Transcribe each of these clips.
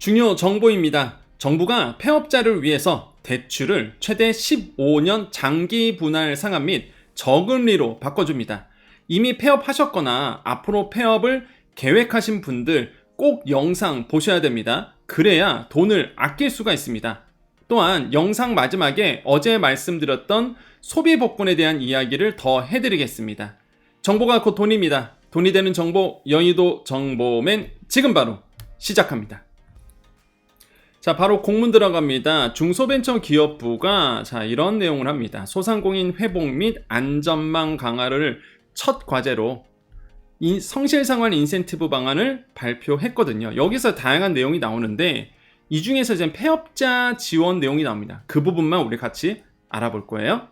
중요 정보입니다. 정부가 폐업자를 위해서 대출을 최대 15년 장기 분할 상환 및 저금리로 바꿔줍니다. 이미 폐업하셨거나 앞으로 폐업을 계획하신 분들 꼭 영상 보셔야 됩니다. 그래야 돈을 아낄 수가 있습니다. 또한 영상 마지막에 어제 말씀드렸던 소비 복권에 대한 이야기를 더 해드리겠습니다. 정보가 곧 돈입니다. 돈이 되는 정보, 여의도 정보맨 지금 바로 시작합니다. 자, 바로 공문 들어갑니다. 중소벤처기업부가 이런 내용을 합니다. 소상공인 회복 및 안전망 강화를 첫 과제로 성실상환 인센티브 방안을 발표했거든요. 여기서 다양한 내용이 나오는데 이 중에서 이제 폐업자 지원 내용이 나옵니다. 그 부분만 우리 같이 알아볼 거예요.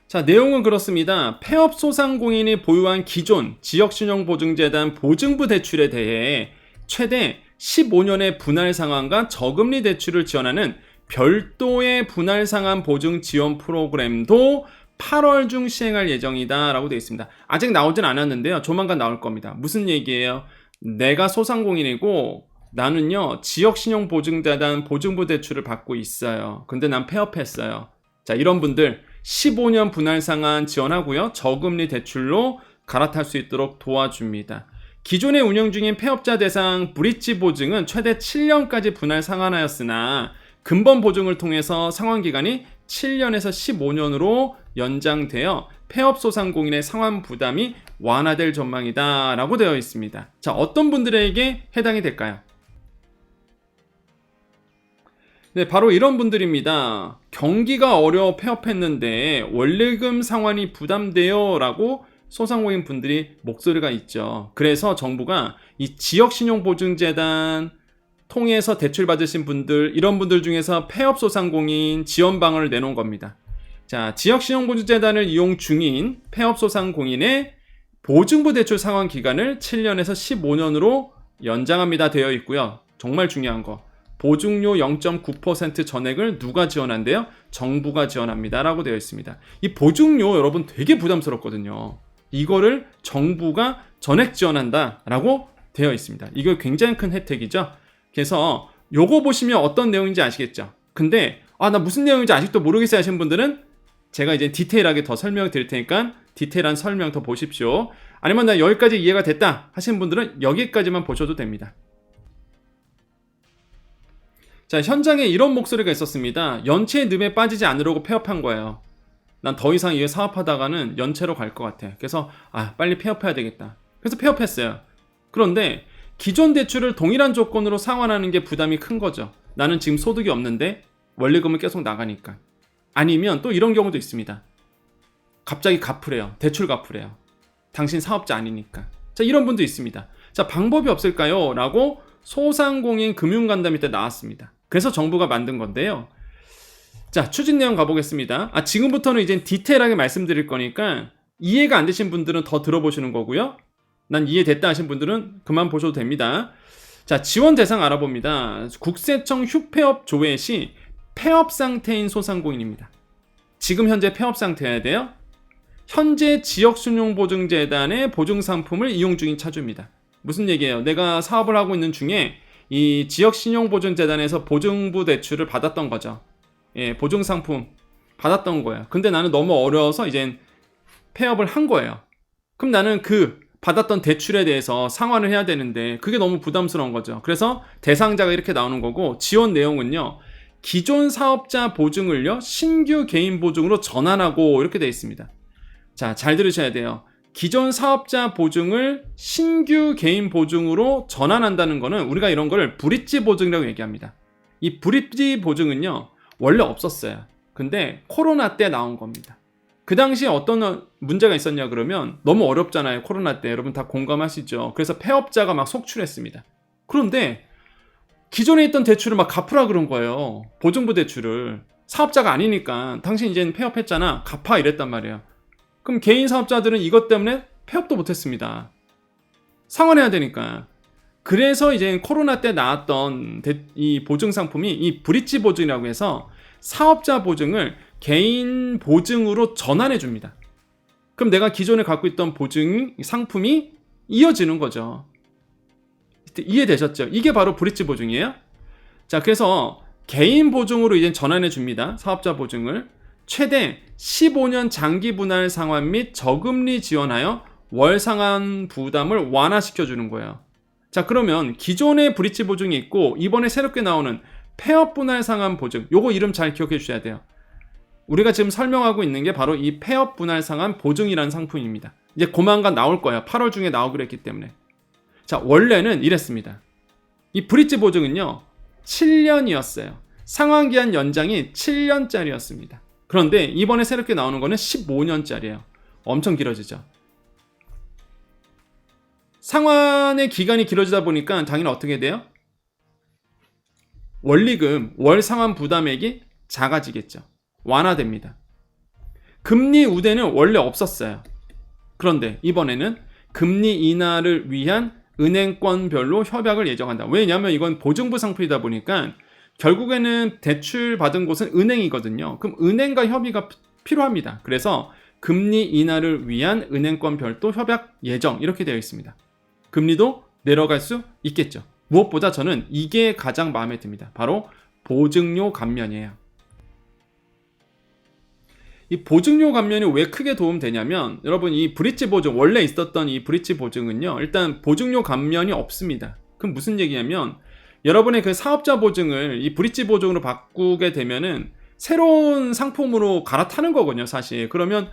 자, 내용은 그렇습니다. 폐업 소상공인이 보유한 기존 지역신용보증재단 보증부 대출에 대해 최대 15년의 분할 상환과 저금리 대출을 지원하는 별도의 분할 상환 보증 지원 프로그램도 8월 중 시행할 예정이다 라고 되어 있습니다. 아직 나오진 않았는데요. 조만간 나올 겁니다. 무슨 얘기예요? 내가 소상공인이고 나는요 지역신용보증재단 보증부 대출을 받고 있어요. 근데 난 폐업했어요. 자, 이런 분들 15년 분할 상환 지원하고요. 저금리 대출로 갈아탈 수 있도록 도와줍니다. 기존에 운영 중인 폐업자 대상 브릿지 보증은 최대 7년까지 분할 상환하였으나 근본 보증을 통해서 상환 기간이 7년에서 15년으로 연장되어 폐업 소상공인의 상환 부담이 완화될 전망이다 라고 되어 있습니다. 자, 어떤 분들에게 해당이 될까요? 네, 바로 이런 분들입니다. 경기가 어려워 폐업했는데 원리금 상환이 부담돼요 라고 소상공인 분들이 목소리가 있죠. 그래서 정부가 이 지역신용보증재단 통해서 대출 받으신 분들, 이런 분들 중에서 폐업 소상공인 지원 방안을 내놓은 겁니다. 자, 지역신용보증재단을 이용 중인 폐업 소상공인의 보증부 대출 상환 기간을 7년에서 15년으로 연장합니다 되어 있고요. 정말 중요한 거, 보증료 0.9% 전액을 누가 지원한대요? 정부가 지원합니다 라고 되어 있습니다. 이 보증료 여러분 되게 부담스럽거든요. 이거를 정부가 전액 지원한다 라고 되어 있습니다. 이거 굉장히 큰 혜택이죠. 그래서 요거 보시면 어떤 내용인지 아시겠죠? 근데 나 무슨 내용인지 아직도 모르겠어요 하시는 분들은 제가 이제 디테일하게 더 설명을 드릴 테니까 디테일한 설명 더 보십시오. 아니면 나 여기까지 이해가 됐다 하시는 분들은 여기까지만 보셔도 됩니다. 자, 현장에 이런 목소리가 있었습니다. 연체의 늪에 빠지지 않으려고 폐업한 거예요. 난 더 이상 이게 사업하다가는 연체로 갈 것 같아. 그래서 빨리 폐업해야 되겠다. 그래서 폐업했어요. 그런데 기존 대출을 동일한 조건으로 상환하는 게 부담이 큰 거죠. 나는 지금 소득이 없는데 원리금은 계속 나가니까. 아니면 또 이런 경우도 있습니다. 갑자기 갚으래요. 대출 갚으래요. 당신 사업자 아니니까. 자, 이런 분도 있습니다. 자, 방법이 없을까요? 라고 소상공인 금융간담회 때 나왔습니다. 그래서 정부가 만든 건데요. 자, 추진 내용 가보겠습니다. 지금부터는 이제 디테일하게 말씀드릴 거니까 이해가 안 되신 분들은 더 들어보시는 거고요. 난 이해됐다 하신 분들은 그만 보셔도 됩니다. 자, 지원 대상 알아봅니다. 국세청 휴폐업 조회 시 폐업 상태인 소상공인입니다. 지금 현재 폐업 상태여야 돼요. 현재 지역신용보증재단의 보증상품을 이용 중인 차주입니다. 무슨 얘기예요? 내가 사업을 하고 있는 중에 이 지역신용보증재단에서 보증부 대출을 받았던 거죠. 예, 보증상품 받았던 거예요. 근데 나는 너무 어려워서 이젠 폐업을 한 거예요. 그럼 나는 그 받았던 대출에 대해서 상환을 해야 되는데 그게 너무 부담스러운 거죠. 그래서 대상자가 이렇게 나오는 거고, 지원 내용은요, 기존 사업자 보증을요 신규 개인 보증으로 전환하고 이렇게 되어 있습니다. 자, 잘 들으셔야 돼요. 기존 사업자 보증을 신규 개인 보증으로 전환한다는 거는 우리가 이런 거를 브릿지 보증이라고 얘기합니다. 이 브릿지 보증은요 원래 없었어요. 근데 코로나 때 나온 겁니다. 그 당시에 어떤 문제가 있었냐 그러면 너무 어렵잖아요. 코로나 때 여러분 다 공감하시죠. 그래서 폐업자가 막 속출했습니다. 그런데 기존에 있던 대출을 막 갚으라 그런 거예요. 보증부 대출을. 사업자가 아니니까 당신 이제는 폐업했잖아, 갚아 이랬단 말이에요. 그럼 개인 사업자들은 이것 때문에 폐업도 못했습니다. 상환해야 되니까. 그래서 이제 코로나 때 나왔던 이 보증 상품이 이 브릿지 보증이라고 해서 사업자 보증을 개인 보증으로 전환해 줍니다. 그럼 내가 기존에 갖고 있던 보증 상품이 이어지는 거죠. 이해되셨죠? 이게 바로 브릿지 보증이에요. 자, 그래서 개인 보증으로 이제 전환해 줍니다. 사업자 보증을 최대 15년 장기 분할 상환 및 저금리 지원하여 월 상환 부담을 완화시켜 주는 거예요. 자, 그러면 기존의 브릿지 보증이 있고 이번에 새롭게 나오는 폐업 분할 상환 보증, 요거 이름 잘 기억해 주셔야 돼요. 우리가 지금 설명하고 있는 게 바로 이 폐업 분할 상환 보증이라는 상품입니다. 이제 조만간 나올 거예요. 8월 중에 나오기로 했기 때문에. 자, 원래는 이랬습니다. 이 브릿지 보증은요 7년이었어요. 상환기한 연장이 7년짜리였습니다. 그런데 이번에 새롭게 나오는 거는 15년짜리예요. 엄청 길어지죠. 상환의 기간이 길어지다 보니까 당연히 어떻게 돼요? 원리금, 월 상환 부담액이 작아지겠죠. 완화됩니다. 금리 우대는 원래 없었어요. 그런데 이번에는 금리 인하를 위한 은행권별로 협약을 예정한다. 왜냐하면 이건 보증부 상품이다 보니까 결국에는 대출 받은 곳은 은행이거든요. 그럼 은행과 협의가 필요합니다. 그래서 금리 인하를 위한 은행권 별도 협약 예정 이렇게 되어 있습니다. 금리도 내려갈 수 있겠죠. 무엇보다 저는 이게 가장 마음에 듭니다. 바로 보증료 감면이에요. 이 보증료 감면이 왜 크게 도움되냐면 여러분 이 브릿지 보증 원래 있었던 이 브릿지 보증은요 일단 보증료 감면이 없습니다. 그럼 무슨 얘기냐면 여러분의 그 사업자 보증을 이 브릿지 보증으로 바꾸게 되면은 새로운 상품으로 갈아타는 거거든요 사실. 그러면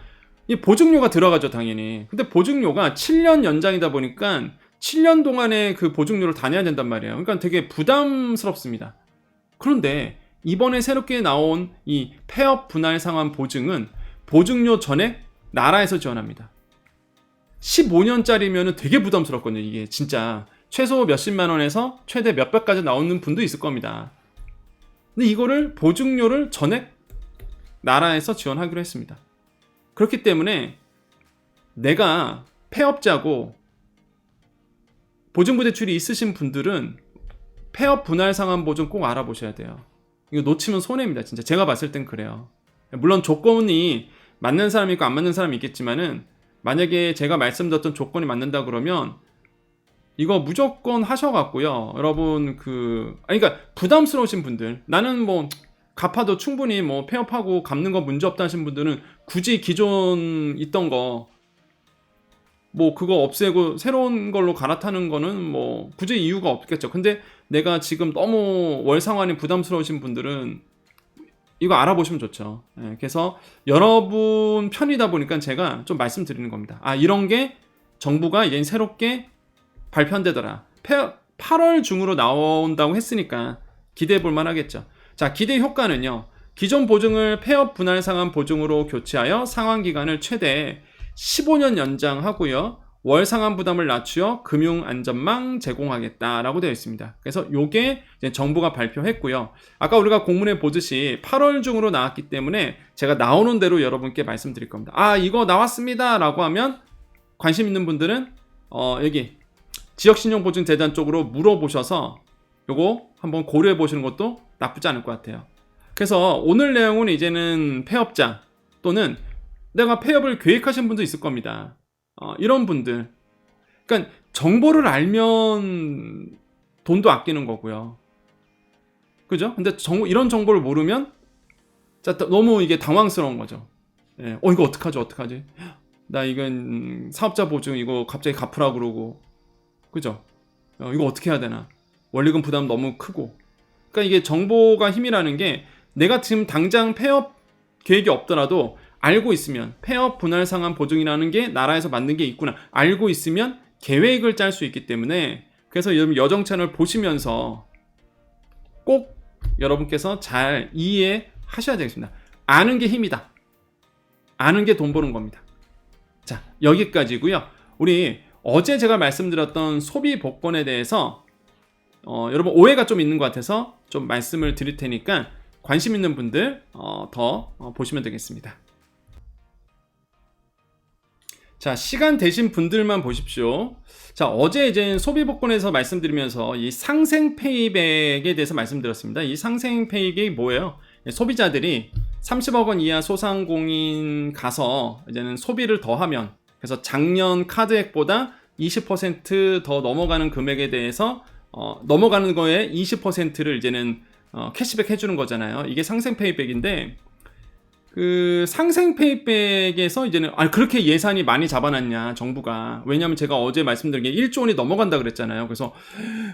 이 보증료가 들어가죠 당연히. 근데 보증료가 7년 연장이다 보니까 7년 동안에 그 보증료를 다 내야 된단 말이에요. 그러니까 되게 부담스럽습니다. 그런데 이번에 새롭게 나온 이 폐업 분할 상환 보증은 보증료 전액 나라에서 지원합니다. 15년짜리면 되게 부담스럽거든요. 이게 진짜 최소 몇십만 원에서 최대 몇백까지 나오는 분도 있을 겁니다. 근데 이거를 보증료를 전액 나라에서 지원하기로 했습니다. 그렇기 때문에 내가 폐업자고 보증부 대출이 있으신 분들은 폐업 분할 상환 보증 꼭 알아보셔야 돼요. 이거 놓치면 손해입니다. 진짜 제가 봤을 땐 그래요. 물론 조건이 맞는 사람이 있고 안 맞는 사람이 있겠지만은 만약에 제가 말씀드렸던 조건이 맞는다 그러면 이거 무조건 하셔갖고요. 여러분 그러니까 부담스러우신 분들 나는 뭐 갚아도 충분히 뭐 폐업하고 갚는 거 문제 없다 하신 분들은 굳이 기존 있던 거 뭐 그거 없애고 새로운 걸로 갈아타는 거는 뭐 굳이 이유가 없겠죠. 근데 내가 지금 너무 월 상환이 부담스러우신 분들은 이거 알아보시면 좋죠. 예, 그래서 여러분 편이다 보니까 제가 좀 말씀드리는 겁니다. 아 이런 게 정부가 이제 새롭게 발표한다더라. 8월 중으로 나온다고 했으니까 기대해 볼 만하겠죠. 자 기대 효과는요. 기존 보증을 폐업 분할 상환 보증으로 교체하여 상환 기간을 최대 15년 연장하고요. 월 상환 부담을 낮추어 금융 안전망 제공하겠다라고 되어 있습니다. 그래서 요게 이제 정부가 발표했고요. 아까 우리가 공문에 보듯이 8월 중으로 나왔기 때문에 제가 나오는 대로 여러분께 말씀드릴 겁니다. 아 이거 나왔습니다라고 하면 관심 있는 분들은 여기 지역신용보증재단 쪽으로 물어보셔서 요거 한번 고려해 보시는 것도 나쁘지 않을 것 같아요. 그래서 오늘 내용은 이제는 폐업자 또는 내가 폐업을 계획하신 분도 있을 겁니다. 이런 분들. 그러니까 정보를 알면 돈도 아끼는 거고요. 그죠? 근데 이런 정보를 모르면 너무 이게 당황스러운 거죠. 예. 이거 어떡하지? 나 이건 사업자 보증 이거 갑자기 갚으라고 그러고. 그죠? 이거 어떻게 해야 되나? 원리금 부담 너무 크고. 그러니까 이게 정보가 힘이라는 게 내가 지금 당장 폐업 계획이 없더라도 알고 있으면 폐업 분할 상환 보증이라는 게 나라에서 만든 게 있구나 알고 있으면 계획을 짤 수 있기 때문에 그래서 여정 채널 보시면서 꼭 여러분께서 잘 이해하셔야 되겠습니다. 아는 게 힘이다. 아는 게 돈 버는 겁니다. 자 여기까지고요. 우리 어제 제가 말씀드렸던 소비 복권에 대해서 여러분 오해가 좀 있는 것 같아서 좀 말씀을 드릴 테니까 관심 있는 분들 더 보시면 되겠습니다. 자 시간 되신 분들만 보십시오. 자 어제 이제 소비복권에서 말씀드리면서 이 상생페이백에 대해서 말씀드렸습니다. 이 상생페이백이 뭐예요? 소비자들이 30억 원 이하 소상공인 가서 이제는 소비를 더하면 그래서 작년 카드액보다 20% 더 넘어가는 금액에 대해서 넘어가는 거에 20%를 이제는 캐시백 해주는 거잖아요. 이게 상생 페이백인데 그 상생 페이백에서 이제는 그렇게 예산이 많이 잡아놨냐 정부가. 왜냐면 제가 어제 말씀드린 게 1조 원이 넘어간다 그랬잖아요. 그래서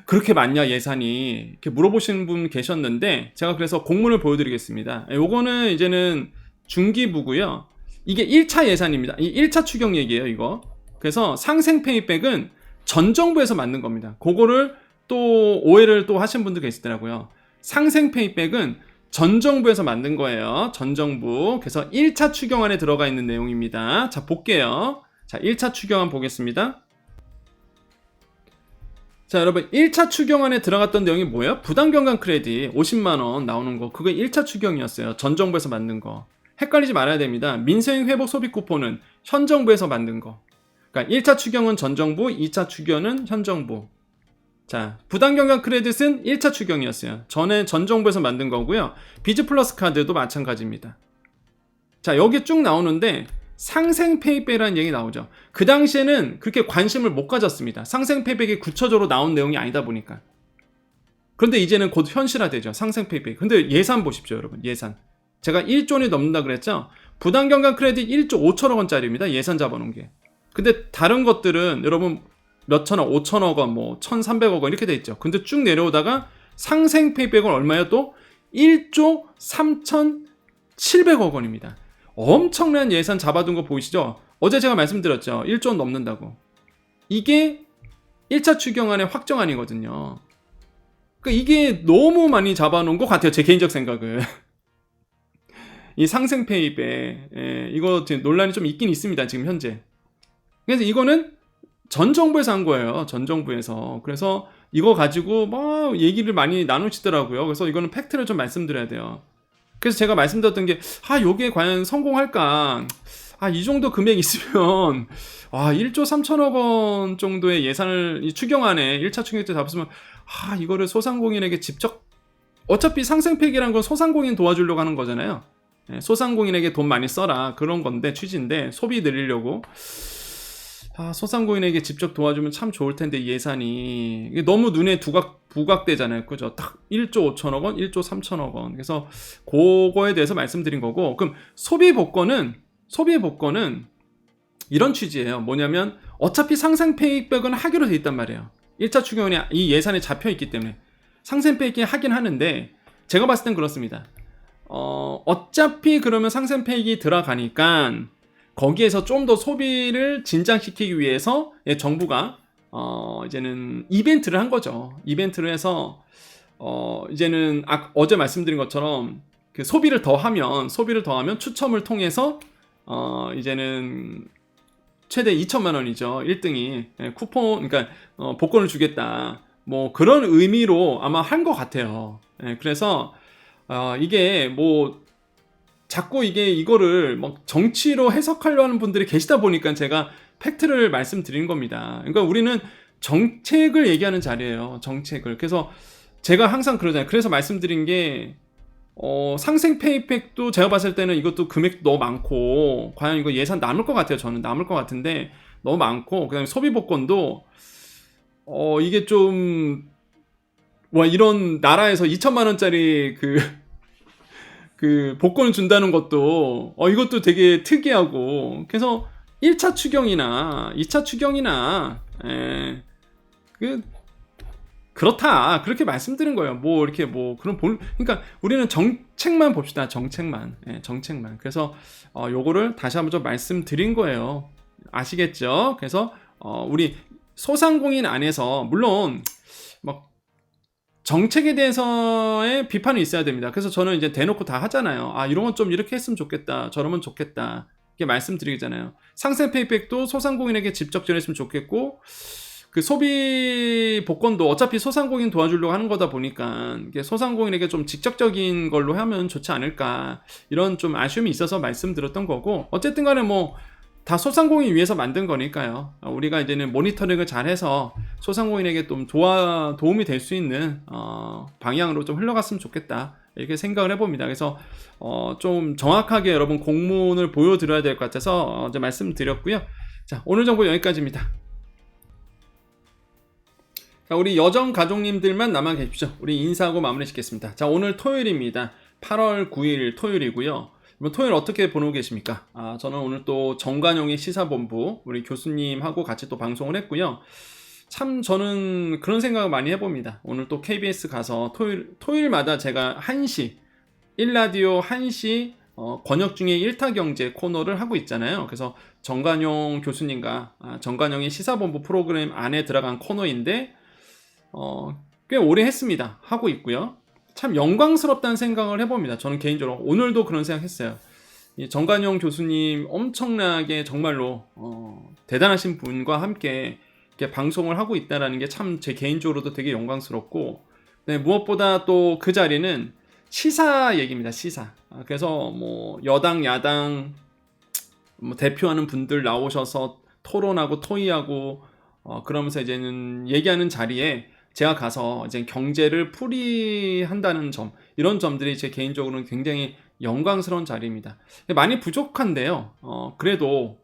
그렇게 많냐 예산이 이렇게 물어보시는 분 계셨는데 제가 그래서 공문을 보여드리겠습니다. 요거는 이제는 중기부고요. 이게 1차 예산입니다. 이 1차 추경 얘기예요 이거. 그래서 상생 페이백은 전 정부에서 만든 겁니다. 그거를 또 오해를 또 하신 분들 계시더라고요. 상생 페이백은 전 정부에서 만든 거예요. 전 정부. 그래서 1차 추경안에 들어가 있는 내용입니다. 자, 볼게요. 자, 1차 추경안 보겠습니다. 자, 여러분 1차 추경안에 들어갔던 내용이 뭐예요? 부당경감 크레딧 50만원 나오는 거. 그게 1차 추경이었어요. 전 정부에서 만든 거. 헷갈리지 말아야 됩니다. 민생회복 소비 쿠폰은 현 정부에서 만든 거. 그러니까 1차 추경은 전 정부, 2차 추경은 현 정부. 자, 부당경감 크레딧은 1차 추경이었어요. 전에 전 정부에서 만든 거고요. 비즈 플러스 카드도 마찬가지입니다. 자, 여기 쭉 나오는데 상생 페이백이라는 얘기 나오죠. 그 당시에는 그렇게 관심을 못 가졌습니다. 상생 페이백이 구체적으로 나온 내용이 아니다 보니까. 그런데 이제는 곧 현실화되죠. 상생 페이백. 근데 예산 보십시오, 여러분. 예산. 제가 1조 원이 넘는다 그랬죠. 부당경감 크레딧 1조 5천억 원짜리입니다. 예산 잡아놓은 게. 근데 다른 것들은 여러분 몇천억, 5천억 원, 뭐 1,300억 원 이렇게 돼 있죠. 근데 쭉 내려오다가 상생 페이백은 얼마예요 또? 1조 3,700억 원입니다. 엄청난 예산 잡아둔 거 보이시죠? 어제 제가 말씀드렸죠. 1조 원 넘는다고. 이게 1차 추경안의 확정안이거든요. 그러니까 이게 너무 많이 잡아놓은 것 같아요. 제 개인적 생각은. 이 상생 페이백, 이거 논란이 좀 있긴 있습니다. 지금 현재. 그래서 이거는 전 정부에서 한 거예요. 전 정부에서. 그래서 이거 가지고 뭐 얘기를 많이 나누시더라고요. 그래서 이거는 팩트를 좀 말씀드려야 돼요. 그래서 제가 말씀드렸던 게 요게 과연 성공할까? 이 정도 금액 있으면 1조 3천억 원 정도의 예산을 이 추경안에 1차 추경 때 잡았으면 이거를 소상공인에게 직접 어차피 상생팩이란 건 소상공인 도와주려고 하는 거잖아요. 소상공인에게 돈 많이 써라 그런 건데 취지인데 소비 늘리려고 소상공인에게 직접 도와주면 참 좋을 텐데 예산이 이게 너무 눈에 부각되잖아요. 그죠? 딱 1조 5천억 원, 1조 3천억 원. 그래서 그거에 대해서 말씀드린 거고. 그럼 소비 복권은 이런 취지예요. 뭐냐면 어차피 상생 페이백은 하기로 돼 있단 말이에요. 1차 추경안에 이 예산에 잡혀 있기 때문에 상생 페이백 하긴 하는데 제가 봤을 땐 그렇습니다. 어차피 그러면 상생 페이백이 들어가니까 거기에서 좀 더 소비를 진작시키기 위해서 정부가 이제는 이벤트를 한 거죠. 이벤트를 해서 이제는 어제 말씀드린 것처럼 그 소비를 더하면 추첨을 통해서 이제는 최대 2천만 원이죠. 1등이 쿠폰 그러니까 복권을 주겠다. 뭐 그런 의미로 아마 한 것 같아요. 그래서 이게 뭐 자꾸 이거를 막 정치로 해석하려 하는 분들이 계시다 보니까 제가 팩트를 말씀드린 겁니다. 그러니까 우리는 정책을 얘기하는 자리예요. 정책을. 그래서 제가 항상 그러잖아요. 그래서 말씀드린 게 상생 페이백도 제가 봤을 때는 이것도 금액도 너무 많고 과연 이거 예산 남을 것 같아요. 저는 남을 것 같은데 너무 많고 그다음에 소비 복권도 이게 좀 이런 나라에서 2천만 원짜리 그 복권을 준다는 것도 이것도 되게 특이하고 그래서 1차 추경이나 2차 추경이나 그렇다 그렇게 말씀드린 거예요. 뭐 이렇게 뭐 그러니까 우리는 정책만 봅시다. 정책만. 그래서 요거를 다시 한번 좀 말씀드린 거예요. 아시겠죠? 그래서 우리 소상공인 안에서 물론 막 정책에 대해서의 비판이 있어야 됩니다. 그래서 저는 이제 대놓고 다 하잖아요. 이런 건 좀 이렇게 했으면 좋겠다. 저러면 좋겠다. 이렇게 말씀드리잖아요. 상생 페이백도 소상공인에게 직접 전했으면 좋겠고 그 소비 복권도 어차피 소상공인 도와주려고 하는 거다 보니까 이게 소상공인에게 좀 직접적인 걸로 하면 좋지 않을까 이런 좀 아쉬움이 있어서 말씀드렸던 거고 어쨌든 간에 뭐 다 소상공인 위해서 만든 거니까요. 우리가 이제는 모니터링을 잘해서 소상공인에게 좀 도움이 될 수 있는 방향으로 좀 흘러갔으면 좋겠다 이렇게 생각을 해봅니다. 그래서 좀 정확하게 여러분 공문을 보여드려야 될 것 같아서 이제 말씀드렸고요. 자, 오늘 정보 여기까지입니다. 자, 우리 여정 가족님들만 남아 계십시오. 우리 인사하고 마무리 짓겠습니다. 자, 오늘 토요일입니다. 8월 9일 토요일이고요. 이번 토요일 어떻게 보내고 계십니까? 저는 오늘 또 정관용의 시사본부 우리 교수님하고 같이 또 방송을 했고요. 참 저는 그런 생각을 많이 해봅니다. 오늘 또 KBS 가서 토요일마다 제가 1시 1라디오 1시 권역 중에 1타경제 코너를 하고 있잖아요. 그래서 정관용 교수님과 정관용의 시사본부 프로그램 안에 들어간 코너인데 꽤 오래 했습니다. 하고 있고요. 참 영광스럽다는 생각을 해봅니다. 저는 개인적으로 오늘도 그런 생각했어요. 이 정관용 교수님 엄청나게 정말로 대단하신 분과 함께 이렇게 방송을 하고 있다는 게 참 제 개인적으로도 되게 영광스럽고, 네, 무엇보다 또 그 자리는 시사 얘기입니다. 시사. 그래서 뭐 여당 야당 뭐 대표하는 분들 나오셔서 토론하고 토의하고 그러면서 이제는 얘기하는 자리에 제가 가서 이제 경제를 풀이한다는 점, 이런 점들이 제 개인적으로는 굉장히 영광스러운 자리입니다. 많이 부족한데요. 그래도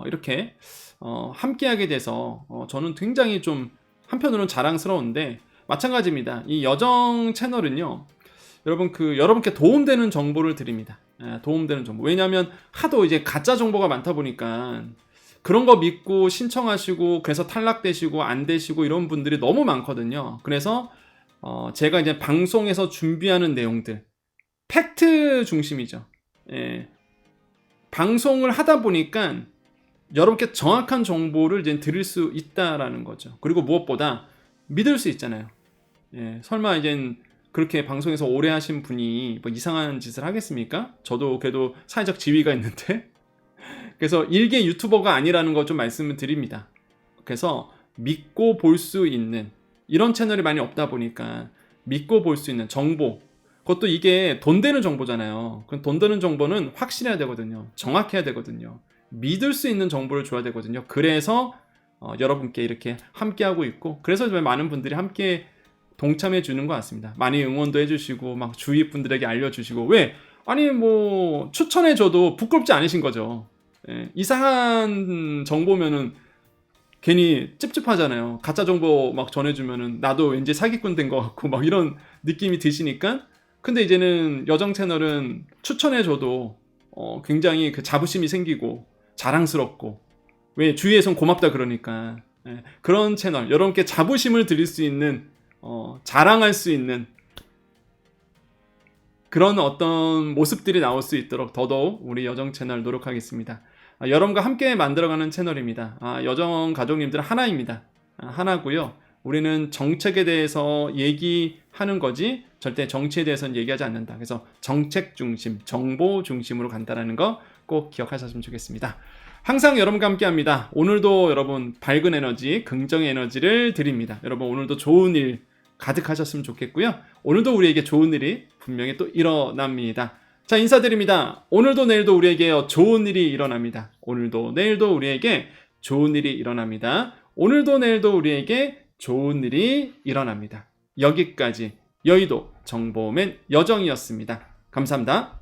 이렇게 함께하게 돼서 저는 굉장히 좀 한편으로는 자랑스러운데, 마찬가지입니다. 이 여정 채널은요, 여러분 여러분께 도움되는 정보를 드립니다. 도움되는 정보. 왜냐하면 하도 이제 가짜 정보가 많다 보니까 그런 거 믿고 신청하시고 그래서 탈락되시고 안 되시고 이런 분들이 너무 많거든요. 그래서 제가 이제 방송에서 준비하는 내용들 팩트 중심이죠. 예. 방송을 하다 보니까 여러분께 정확한 정보를 이제 드릴 수 있다라는 거죠. 그리고 무엇보다 믿을 수 있잖아요. 예. 설마 이제 그렇게 방송에서 오래 하신 분이 뭐 이상한 짓을 하겠습니까? 저도 그래도 사회적 지위가 있는데 그래서 일개 유튜버가 아니라는 거 좀 말씀을 드립니다. 그래서 믿고 볼 수 있는 이런 채널이 많이 없다 보니까 믿고 볼 수 있는 정보, 그것도 이게 돈 되는 정보잖아요. 그럼 돈 되는 정보는 확실해야 되거든요. 정확해야 되거든요. 믿을 수 있는 정보를 줘야 되거든요. 그래서 여러분께 이렇게 함께하고 있고, 그래서 많은 분들이 함께 동참해 주는 것 같습니다. 많이 응원도 해주시고 막 주위 분들에게 알려주시고, 왜? 아니 뭐 추천해 줘도 부끄럽지 않으신 거죠. 예, 이상한 정보면은 괜히 찝찝하잖아요. 가짜 정보 막 전해주면은 나도 왠지 사기꾼 된 것 같고 막 이런 느낌이 드시니까. 근데 이제는 여정 채널은 추천해줘도 굉장히 그 자부심이 생기고 자랑스럽고, 왜 주위에선 고맙다 그러니까. 예, 그런 채널, 여러분께 자부심을 드릴 수 있는 자랑할 수 있는 그런 어떤 모습들이 나올 수 있도록 더더욱 우리 여정 채널 노력하겠습니다. 여러분과 함께 만들어가는 채널입니다. 여정 가족님들 하나입니다. 하나고요. 우리는 정책에 대해서 얘기하는 거지 절대 정치에 대해서는 얘기하지 않는다. 그래서 정책 중심, 정보 중심으로 간다는 거 꼭 기억하셨으면 좋겠습니다. 항상 여러분과 함께합니다. 오늘도 여러분 밝은 에너지, 긍정의 에너지를 드립니다. 여러분 오늘도 좋은 일 가득하셨으면 좋겠고요. 오늘도 우리에게 좋은 일이 분명히 또 일어납니다. 자, 인사드립니다. 오늘도 내일도 우리에게 좋은 일이 일어납니다. 오늘도 내일도 우리에게 좋은 일이 일어납니다. 오늘도 내일도 우리에게 좋은 일이 일어납니다. 여기까지 여의도 정보맨 여정이었습니다. 감사합니다.